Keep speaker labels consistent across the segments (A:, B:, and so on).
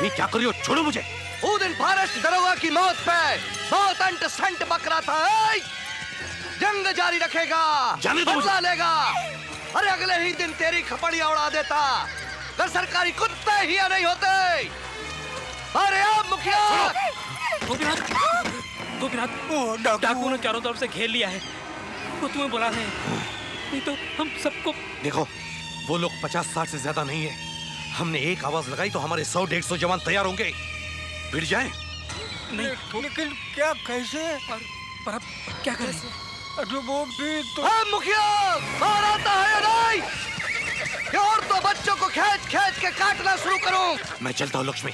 A: लक्ष्मी क्या करी हो? छोड़ो मुझे।
B: वो दिन फॉरेस्ट दरोगा की मौत पे बहुत अंट संट बकरा था। जंग जारी रखेगा, बदला लेगा। अरे अगले ही दिन तेरी खपड़िया उड़ा देता अगर सरकारी कुत्ते ही नहीं होते। अरे अब मुखिया।
C: गोपीनाथ, डाकुओं ने चारों तरफ से घेर लिया है। वो तुम्हें बुला रहे हैं, नहीं तो हम सबको।
A: देखो, वो लोग 50-60 से ज्यादा नहीं है। हमने एक आवाज लगाई तो हमारे 100-150 जवान तैयार होंगे। भिड़ जाए।
C: नहीं, लेकिन क्या, कैसे? पर अब क्या करें? अरे वो भी तो।
B: मुखिया, बाहर आता है या नहीं? और तो बच्चों को खींच खींच के काटना शुरू करूं।
A: मैं चलता हूँ लक्ष्मी।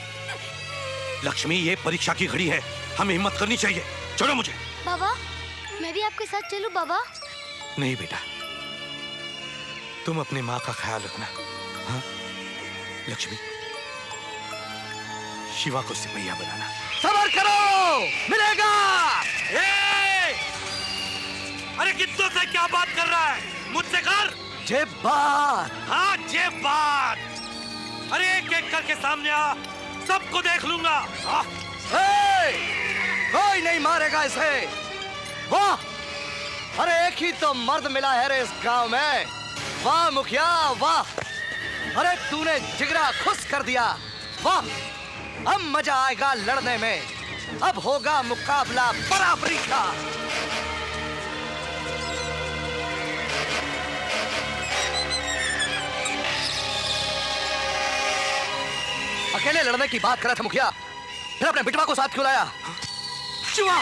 A: लक्ष्मी, ये परीक्षा की घड़ी है, हमें हिम्मत करनी चाहिए। छोड़ो मुझे।
D: बाबा, मैं भी आपके साथ चलूं बाबा?
A: नहीं बेटा, तुम अपनी माँ का ख्याल रखना। हाँ लक्ष्मी, शिवा को सिपहिया बनाना।
B: सबर करो, मिलेगा।
A: अरे कित्तों से क्या बात कर रहा है? मुझसे कर।
B: जेब बात।
A: हाँ जेब बात। अरे एक एक करके सामने आ, सबको देख लूंगा।
B: कोई नहीं मारेगा इसे। वाह, अरे एक ही तो मर्द मिला है रे इस गांव में। वाह मुखिया वाह, अरे तूने जिगरा खुश कर दिया। वाह, अब मजा आएगा लड़ने में। अब होगा मुकाबला बराबरी का। अकेले लड़ने की बात कर रहा था मुखिया, फिर अपने बिटवा को साथ क्यों लाया? शिवा!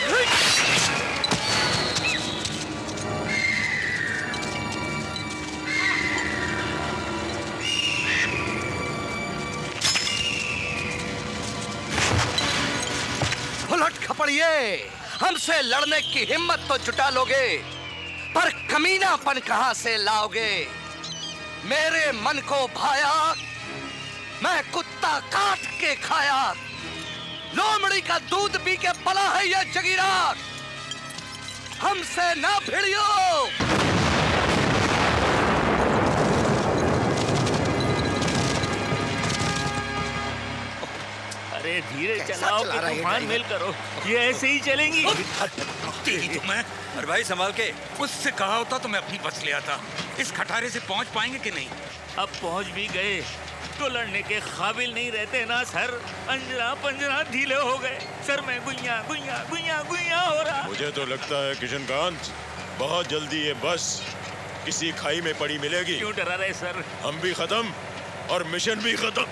B: उलट खपड़िए, हमसे लड़ने की हिम्मत तो जुटा लोगे, पर कमीनापन कहां से लाओगे? मेरे मन को भाया, मैं कुत्ता काट के खाया। लोमड़ी का दूध पी के पला है ये जगीरा। हमसे ना भिड़ियो।
E: अरे धीरे चलाओ कि तूफान मेल करो, ये ऐसे ही चलेंगी।
F: तुम्हें अरे भाई संभाल के। उससे कहा होता तो मैं अपनी बस ले आता। इस खटारे से पहुंच पाएंगे कि नहीं?
E: अब पहुंच भी गए तो लड़ने के काबिल नहीं रहते ना सर। अंजरा पंजरा ढीले हो गए सर। मैं गुइया गुइया गुइया गुइया हो रहा।
G: मुझे तो लगता है किशनकांत, बहुत जल्दी ये बस किसी खाई में पड़ी मिलेगी।
E: क्यों डरा रहे सर?
G: हम भी खत्म और मिशन भी खत्म।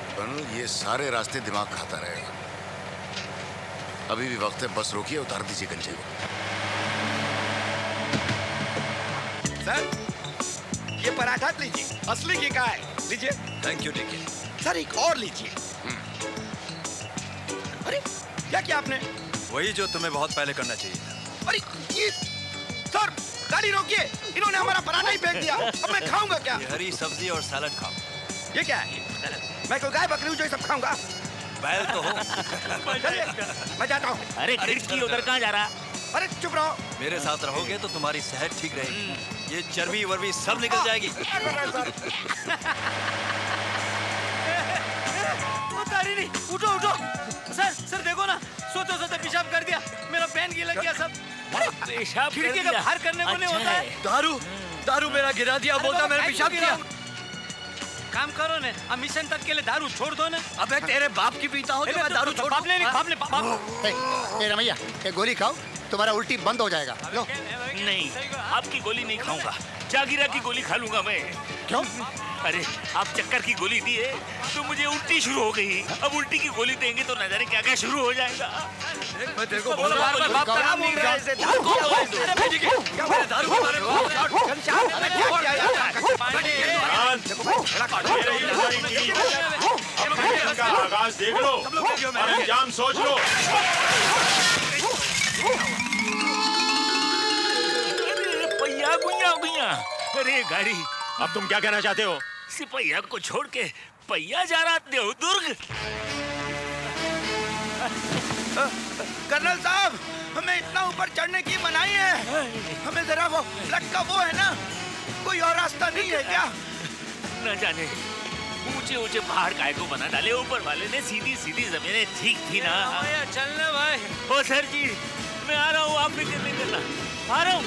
H: ये सारे रास्ते दिमाग खाता रहेगा। अभी भी वक्त है, बस रोकिए, उतार दीजिए गंजे को।
F: सर ये पराठा लीजिए, असली घी का है, लीजिए। Thank you. देखिए सर, एक और लीजिए। अरे क्या किया आपने?
I: वही जो तुम्हें बहुत पहले करना चाहिए।
F: अरे ये सर, गाड़ी रोकिए, इन्होंने हमारा पराठा ही फेंक दिया। अब मैं खाऊंगा क्या?
I: ये हरी सब्जी और सैलड खाओ।
F: ये क्या है? मैं कोई गाय बकरी हूँ जो ये सब खाऊंगा?
I: बैल तो हो।
F: मैं जाता हूँ।
E: अरे खिड़की उधर कहाँ जा रहा?
F: अरे चुप रहो।
I: मेरे साथ रहोगे तो तुम्हारी सेहत ठीक रहेगी। ये चर्बी वर्बी सब निकल जाएगी।
C: उतारी नहीं, उठो उठो। सर देखो ना, सोते सोते पेशाब कर दिया। मेरा पेन गीला किया सब।
E: पेशाब
C: खिड़की का बाहर करने को नहीं होता है।
B: दारू मेरा गिरा दिया, बोलता मैंने पेशाब किया।
C: काम करो ने, अब मिशन तक के लिए दारू छोड़ दो ने।
B: अबे तेरे बाप की पीता हो तो मैं दारू छोड़
C: बाप ले
J: रमैया, ये गोली खाओ, तुम्हारा उल्टी बंद हो जाएगा। लो।
E: नहीं, आपकी गोली नहीं खाऊंगा, जागीरा की गोली खा लूंगा मैं।
J: क्यों?
E: अरे आप चक्कर की गोली दिए तो मुझे उल्टी शुरू हो गई। अब उल्टी की गोली देंगे तो न जाने क्या क्या शुरू हो जाएगा।
B: मैं तेरे को बोल रहा हूं, बाप का नाम नहीं रहा ऐसे दारू को क्या मेरे दारू के बारे
G: में का आगाज देख लो और अंजाम सोच लो।
E: पहिया गुइया गुइया। अरे गाड़ी,
G: अब तुम क्या कहना चाहते हो?
E: सिपहिया को छोड़ के पहिया जा रहा देवदुर्ग।
F: कर्नल साहब, हमें इतना ऊपर चढ़ने की मनाही है। हमें जरा वो लटका वो है ना, कोई और रास्ता नहीं है क्या?
E: न जाने ऊंचे ऊंचे पहाड़ काय को बना डाले, ऊपर वाले ने सीधी सीधी जमीनें ठीक थी ना।
C: चलना भाई।
E: ओ सर जी, मैं आ रहा हूँ, आप फिक्र नहीं करना, आ रहा हूँ।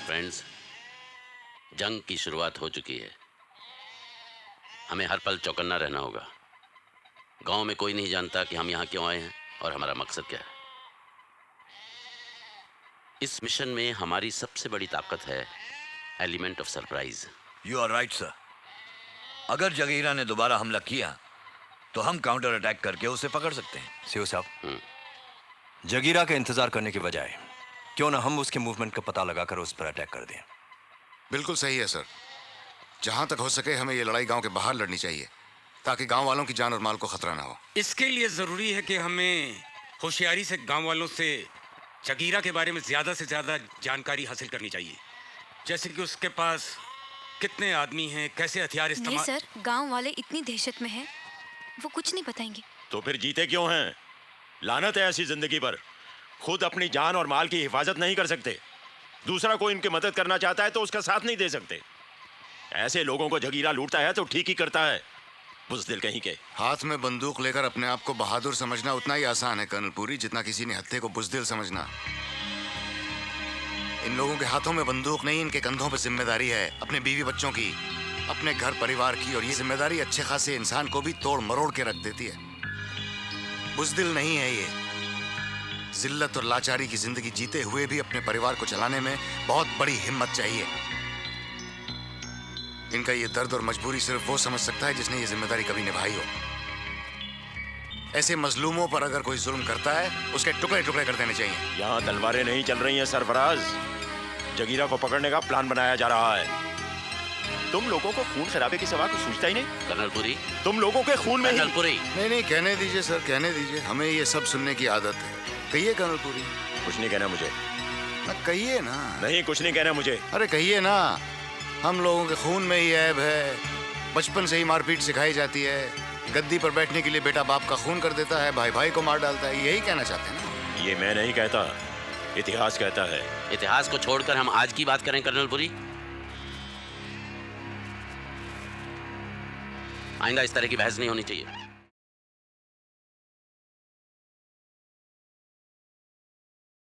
K: फ्रेंड्स, जंग की शुरुआत हो चुकी है। हमें हर पल चौकन्ना रहना होगा। गांव में कोई नहीं जानता कि हम यहाँ क्यों आए हैं और हमारा मकसद क्या है। इस मिशन में हमारी सबसे बड़ी ताकत है element of surprise.
B: You are right sir. अगर जगीरा ने दोबारा हमला किया तो हम काउंटर अटैक करके उसे पकड़ सकते हैं।
I: सीओ साहब, जगीरा का इंतजार करने के बजाय क्यों ना हम उसके मूवमेंट का पता लगाकर उस पर अटैक कर दें।
H: बिल्कुल सही है सर। जहां तक हो सके हमें ये लड़ाई गांव के बाहर लड़नी चाहिए ताकि गांव वालों की जान और माल को खतरा ना हो।
F: इसके लिए जरूरी है कि हमें होशियारी से गांव वालों से जगीरा के बारे में ज्यादा से ज्यादा जानकारी हासिल करनी चाहिए। जैसे कि उसके पास कितने आदमी हैं, कैसे हथियार
D: नहीं
F: इस्तेमाल।
D: सर, गांव वाले इतनी दहशत में हैं, वो कुछ नहीं बताएंगे।
G: तो फिर जीते क्यों हैं? लानत है ऐसी जिंदगी पर। खुद अपनी जान और माल की हिफाजत नहीं कर सकते, दूसरा कोई इनकी मदद करना चाहता है तो उसका साथ नहीं दे सकते। ऐसे लोगों को जगीरा लूटता है तो ठीक ही करता है, बुज़दिल कहीं के।
H: हाथ में बंदूक लेकर अपने आप को बहादुर समझना उतना ही आसान है कर्नल पुरी जितना किसी निहत्थे को बुज़दिल समझना। इन लोगों के हाथों में बंदूक नहीं, इनके कंधों पर जिम्मेदारी है अपने बीवी बच्चों की, अपने घर परिवार की। और ये जिम्मेदारी अच्छे खासे इंसान को भी तोड़ मरोड़ के रख देती है। बुज़दिल नहीं है ये। जिल्लत और लाचारी की जिंदगी जीते हुए भी अपने परिवार को चलाने में बहुत बड़ी हिम्मत चाहिए। इनका ये दर्द और मजबूरी सिर्फ वो समझ सकता है जिसने ये जिम्मेदारी कभी निभाई हो। ऐसे मजलूमों पर अगर कोई जुल्म करता है उसके टुकड़े टुकड़े कर देने चाहिए।
G: यहाँ तलवारें नहीं चल रही हैं सरफराज, जगीरा को पकड़ने का प्लान बनाया जा रहा है। तुम लोगों को खून खराबे की सवा कुछ सूझता ही नहीं।
K: कर्नल पुरी,
G: तुम लोगों के खून में
K: कर्नल पुरी।
H: नहीं, कहने दीजिए सर, कहने दीजिए। हमें ये सब सुनने की आदत है। कहिए कर्नल पुरी।
G: कुछ नहीं कहना मुझे।
H: कहिए ना।
G: नहीं, कुछ नहीं कहना मुझे।
H: अरे कहिए ना। हम लोगों के खून में ही ऐब है। बचपन से ही मारपीट सिखाई जाती है। गद्दी पर बैठने के लिए बेटा बाप का खून कर देता है, भाई भाई को मार डालता है। यही कहना चाहते हैं ना?
G: ये मैं नहीं कहता, इतिहास कहता है।
K: इतिहास को छोड़कर हम आज की बात करें कर्नल पुरी। आइंदा इस तरह की बहस नहीं होनी चाहिए।